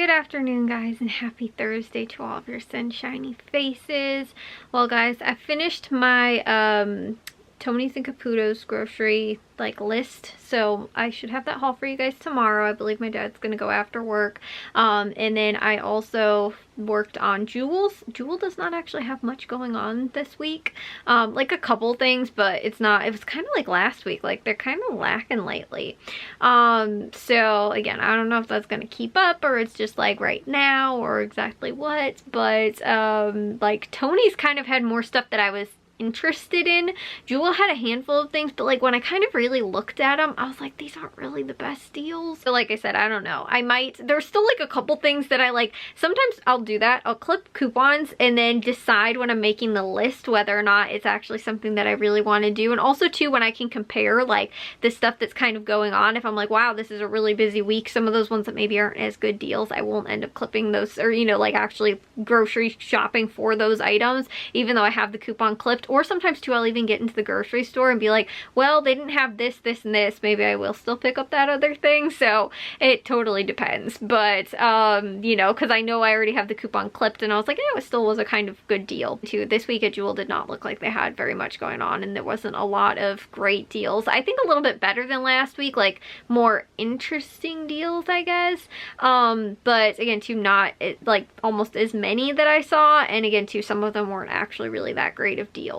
Good afternoon, guys, and happy Thursday to all of your sunshiny faces. Well, guys, I finished my Tony's and Caputo's grocery list, so I should have that haul for you guys tomorrow. I believe my dad's gonna go after work. And then I also worked on Jewel's. Jewel does not actually have much going on this week, like a couple things, but it was kind of like last week, like they're kind of lacking lately. So again, I don't know if that's gonna keep up or it's just like right now or exactly what, but like Tony's kind of had more stuff that I was interested in. Jewel had a handful of things, but like when I kind of really looked at them, I was like, these aren't really the best deals. So like I said, I don't know. There's still like a couple things that I like. Sometimes I'll do that. I'll clip coupons and then decide when I'm making the list whether or not it's actually something that I really want to do. And also too, when I can compare like the stuff that's kind of going on, if I'm like, wow, this is a really busy week, some of those ones that maybe aren't as good deals, I won't end up clipping those, or you know, like actually grocery shopping for those items, even though I have the coupon clipped. Or sometimes too, I'll even get into the grocery store and be like, well, they didn't have this, this, and this. Maybe I will still pick up that other thing. So it totally depends. But, you know, because I know I already have the coupon clipped and I was like, yeah, it still was a kind of good deal too. This week at Jewel did not look like they had very much going on and there wasn't a lot of great deals. I think a little bit better than last week, like more interesting deals, I guess. But again, too, not like almost as many that I saw. And again, too, some of them weren't actually really that great of deals.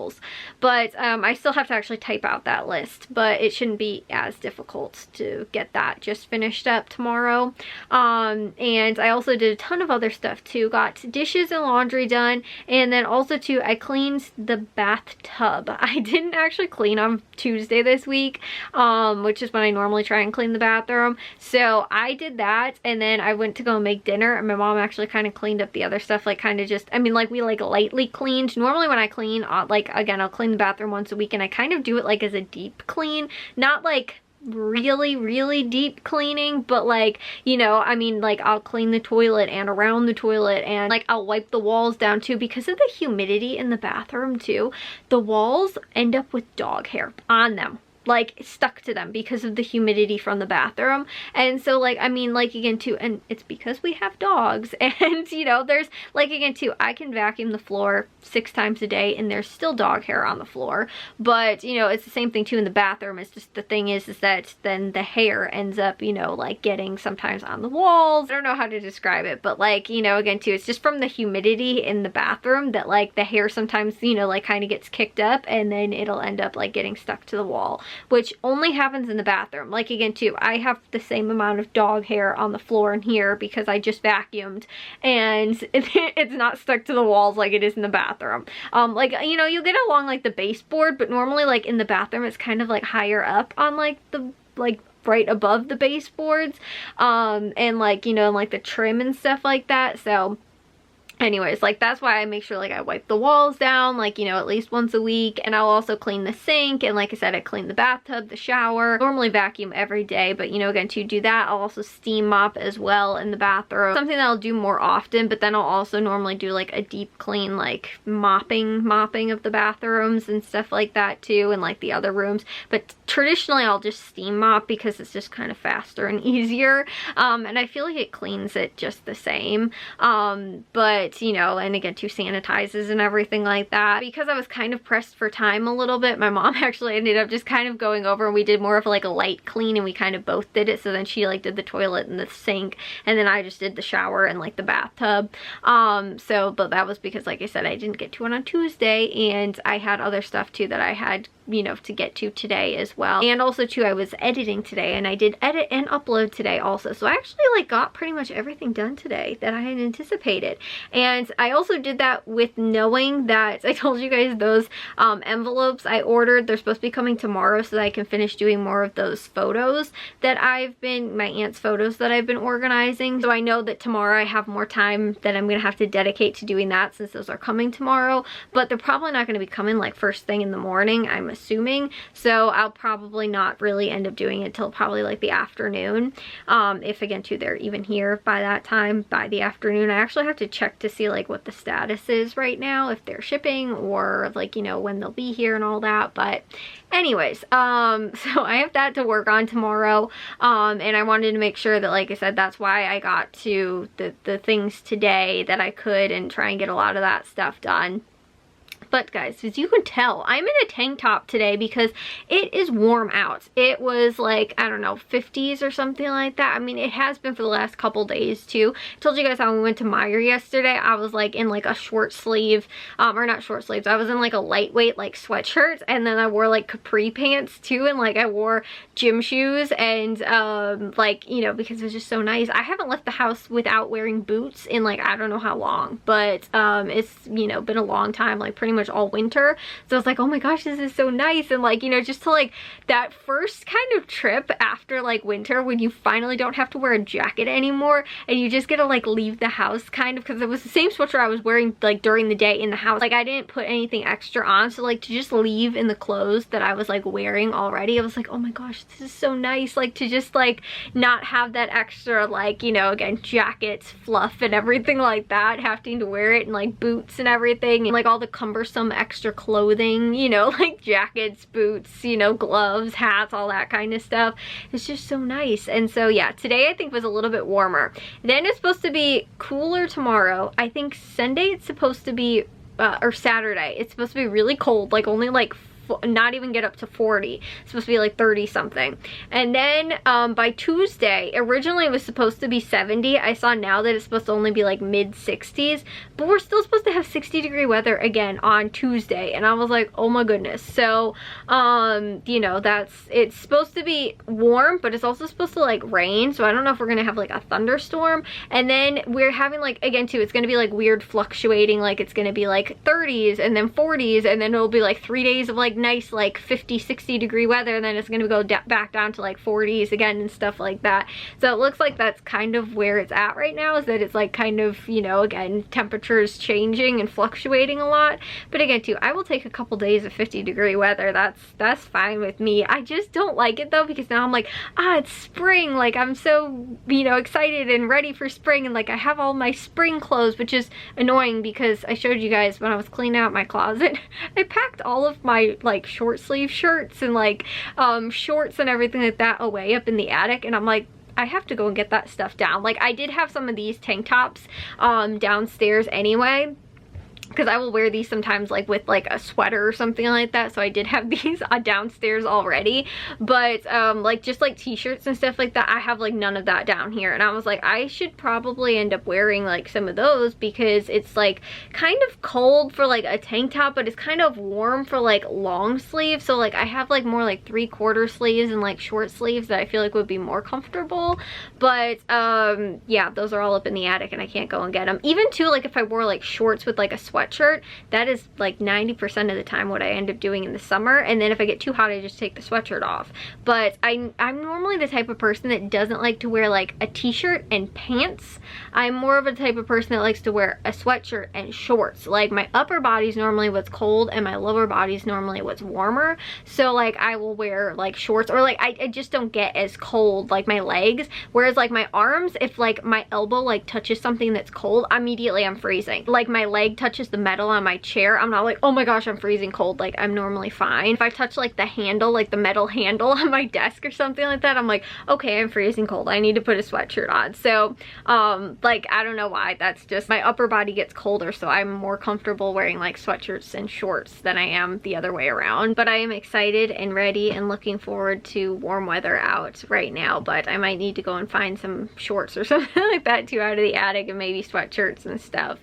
But I still have to actually type out that list, but it shouldn't be as difficult to get that just finished up tomorrow. And I also did a ton of other stuff too. Got dishes and laundry done, and then also too, I cleaned the bathtub. I didn't actually clean on Tuesday this week, which is when I normally try and clean the bathroom. So I did that, and then I went to go make dinner, and my mom actually kind of cleaned up the other stuff, like kind of just, I mean, like we like lightly cleaned. Normally when I clean, like again, I'll clean the bathroom once a week, and I kind of do it like as a deep clean, not like really deep cleaning, but like, you know, I mean, like I'll clean the toilet and around the toilet, and like I'll wipe the walls down too, because of the humidity in the bathroom too. The walls end up with dog hair on them, like stuck to them because of the humidity from the bathroom. And so like, I mean, like again too, and it's because we have dogs, and you know, there's like again too, I can vacuum the floor 6 times a day and there's still dog hair on the floor. But you know, it's the same thing too in the bathroom. It's just the thing is that then the hair ends up, you know, like getting sometimes on the walls. I don't know how to describe it, but like, you know, again too, it's just from the humidity in the bathroom that like the hair sometimes, you know, like kind of gets kicked up, and then it'll end up like getting stuck to the wall, which only happens in the bathroom. Like again too, I have the same amount of dog hair on the floor in here because I just vacuumed, and it's not stuck to the walls like it is in the bathroom. Like, you know, you get along like the baseboard, but normally like in the bathroom it's kind of like higher up on like the right above the baseboards, and like, you know, and like the trim and stuff like that. So anyways, like that's why I make sure like I wipe the walls down, like, you know, at least once a week. And I'll also clean the sink, and like I said, I clean the bathtub, the shower. Normally vacuum every day, but you know, again, to do that, I'll also steam mop as well in the bathroom, something that I'll do more often. But then I'll also normally do like a deep clean, like mopping of the bathrooms and stuff like that too, and like the other rooms. But traditionally I'll just steam mop because it's just kind of faster and easier, and I feel like it cleans it just the same. But you know, and again, too, sanitizes and everything like that. Because I was kind of pressed for time a little bit, my mom actually ended up just kind of going over, and we did more of like a light clean, and we kind of both did it. So then she like did the toilet and the sink, and then I just did the shower and like the bathtub. But that was because, like I said, I didn't get to it on Tuesday, and I had other stuff too that I had, you know, to get to today as well. And also too, I was editing today, and I did edit and upload today also. So I actually like got pretty much everything done today that I had anticipated. And I also did that with knowing that I told you guys those envelopes I ordered, they're supposed to be coming tomorrow so that I can finish doing more of those photos that my aunt's photos that I've been organizing. So I know that tomorrow I have more time that I'm gonna have to dedicate to doing that, since those are coming tomorrow. But they're probably not gonna be coming like first thing in the morning, I'm assuming. So I'll probably not really end up doing it till probably like the afternoon. If again too, they're even here by that time, by the afternoon. I actually have to check to see like what the status is right now, if they're shipping or like, you know, when they'll be here and all that. But anyways, so I have that to work on tomorrow, and I wanted to make sure that, like I said, that's why I got to the things today that I could and try and get a lot of that stuff done. But guys, as you can tell, I'm in a tank top today because it is warm out. It was like, I don't know, 50s or something like that. I mean, it has been for the last couple days too. I told you guys how we went to Meijer yesterday. I was like in like a short sleeve, or not short sleeves. I was in like a lightweight like sweatshirt, and then I wore like capri pants too, and like I wore gym shoes, and like, you know, because it was just so nice. I haven't left the house without wearing boots in like, I don't know how long, but it's, you know, been a long time, like pretty much all winter. So I was like, oh my gosh, this is so nice. And like, you know, just to like that first kind of trip after like winter, when you finally don't have to wear a jacket anymore and you just get to like leave the house kind of, because it was the same sweatshirt I was wearing like during the day in the house. Like I didn't put anything extra on, so like to just leave in the clothes that I was like wearing already, I was like, oh my gosh, this is so nice. Like to just like not have that extra, like, you know, again, jackets, fluff and everything like that, having to wear it, and like boots and everything, and like all the cumbersome extra clothing, you know, like jackets, boots, you know, gloves, hats, all that kind of stuff. It's just so nice. And so yeah, today I think was a little bit warmer. Then it's supposed to be cooler tomorrow. I think Sunday it's supposed to be or Saturday it's supposed to be really cold, like only like not even get up to 40. It's supposed to be like 30 something. And then by Tuesday, originally it was supposed to be 70. I saw now that it's supposed to only be like mid 60s, but we're still supposed to have 60-degree weather again on Tuesday. And I was like, oh my goodness. So you know, it's supposed to be warm, but it's also supposed to like rain. So I don't know if we're gonna have like a thunderstorm. And then we're having like, again too, it's gonna be like weird fluctuating, like it's gonna be like 30s and then 40s, and then it'll be like 3 days of like nice like 50-60-degree weather, and then it's gonna go back down to like 40s again and stuff like that. So it looks like that's kind of where it's at right now, is that it's like kind of, you know, again, temperatures changing and fluctuating a lot. But again too, I will take a couple days of 50-degree weather. That's fine with me. I just don't like it though, because now I'm like, it's spring, like I'm so, you know, excited and ready for spring, and like I have all my spring clothes, which is annoying because I showed you guys when I was cleaning out my closet, I packed all of my like short sleeve shirts and like shorts and everything like that away up in the attic, and I'm like, I have to go and get that stuff down. Like I did have some of these tank tops downstairs anyway, because I will wear these sometimes like with like a sweater or something like that. So I did have these downstairs already, but like just like t-shirts and stuff like that, I have like none of that down here. And I was like, I should probably end up wearing like some of those, because it's like kind of cold for like a tank top, but it's kind of warm for like long sleeves. So like I have like more like 3/4 sleeves and like short sleeves that I feel like would be more comfortable. But yeah, those are all up in the attic and I can't go and get them. Even too, like if I wore like shorts with like a sweatshirt, that is like 90% of the time what I end up doing in the summer. And then if I get too hot, I just take the sweatshirt off. But I'm normally the type of person that doesn't like to wear like a t-shirt and pants. I'm more of a type of person that likes to wear a sweatshirt and shorts. Like my upper body's normally what's cold and my lower body's normally what's warmer. So like I will wear like shorts, or like I just don't get as cold like my legs. Whereas like my arms, if like my elbow like touches something that's cold, immediately I'm freezing. Like my leg touches the metal on my chair, I'm not like, oh my gosh, I'm freezing cold. Like I'm normally fine. If I touch like the handle, like the metal handle on my desk or something like that, I'm like, okay, I'm freezing cold, I need to put a sweatshirt on. So like I don't know why, that's just my upper body gets colder, so I'm more comfortable wearing like sweatshirts and shorts than I am the other way around. But I am excited and ready and looking forward to warm weather out right now. But I might need to go and find some shorts or something like that too out of the attic, and maybe sweatshirts and stuff.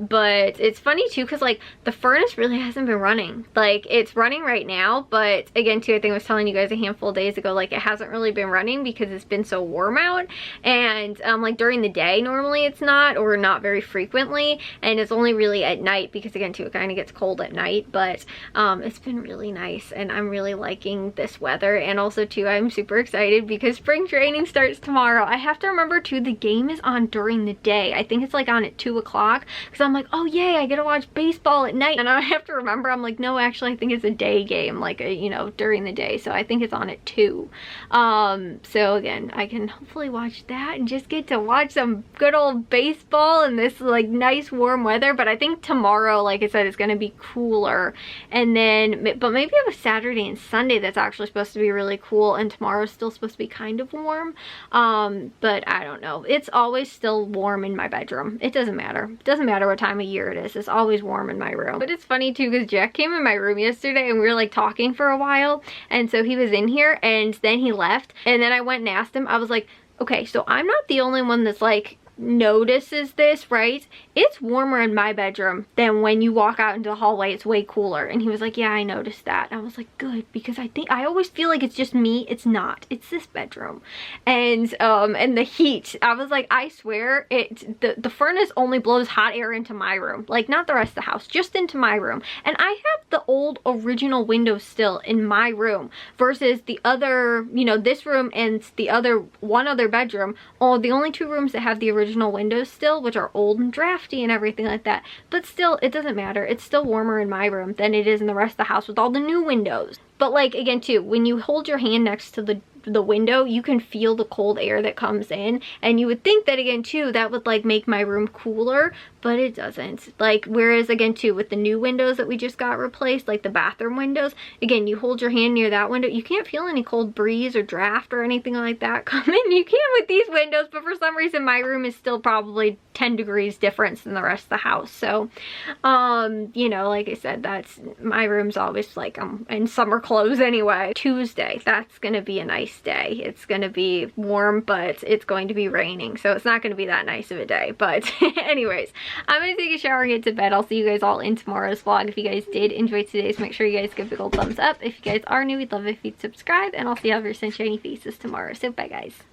But it's funny too, because like the furnace really hasn't been running. Like it's running right now, but again too, I think I was telling you guys a handful of days ago, like it hasn't really been running because it's been so warm out. And like during the day normally it's not, or not very frequently, and it's only really at night, because again too, it kind of gets cold at night. But it's been really nice and I'm really liking this weather. And also too, I'm super excited because spring training starts tomorrow. I have to remember too, the game is on during the day. I think it's like on at 2 o'clock, because I'm like, like, oh yay, I get to watch baseball at night. And I have to remember, I'm like, no, actually I think it's a day game, like you know, during the day. So I think it's on at 2. So again, I can hopefully watch that and just get to watch some good old baseball in this like nice warm weather. But I think tomorrow, like I said, it's gonna be cooler. And then, but maybe I have a Saturday and Sunday that's actually supposed to be really cool, and tomorrow's still supposed to be kind of warm. But I don't know. It's always still warm in my bedroom. It doesn't matter. It doesn't matter what time of year it is. It's always warm in my room. But it's funny too, because Jack came in my room yesterday and we were like talking for a while, and so he was in here and then he left, and then I went and asked him. I was like, okay, so I'm not the only one that's like notices this, right? It's warmer in my bedroom than when you walk out into the hallway. It's way cooler. And he was like, yeah, I noticed that. And I was like, good, because I always feel like it's just me. It's not. It's this bedroom. And the heat, I was like, I swear the furnace only blows hot air into my room, like not the rest of the house, just into my room. And I have the old original windows still in my room versus the other, you know, this room and the other one other bedroom. Oh, the only 2 rooms that have the original windows still, which are old and drafty and everything like that. But still, it doesn't matter. It's still warmer in my room than it is in the rest of the house with all the new windows. But like, again too, when you hold your hand next to the window, you can feel the cold air that comes in, and you would think that again too, that would like make my room cooler, but it doesn't. Like, whereas again too, with the new windows that we just got replaced, like the bathroom windows, again, you hold your hand near that window, you can't feel any cold breeze or draft or anything like that come in. You can with these windows, but for some reason my room is still probably 10 degrees difference than the rest of the house. So you know, like I said, that's my room's always like I'm in summer clothes anyway. Tuesday, that's gonna be a nice day. It's gonna be warm, but it's going to be raining, so it's not gonna be that nice of a day. But anyways, I'm gonna take a shower and get to bed. I'll see you guys all in tomorrow's vlog. If you guys did enjoy today's, make sure you guys give a big old thumbs up. If you guys are new, we'd love it if you'd subscribe, and I'll see you all your sunshiny faces tomorrow. So bye guys.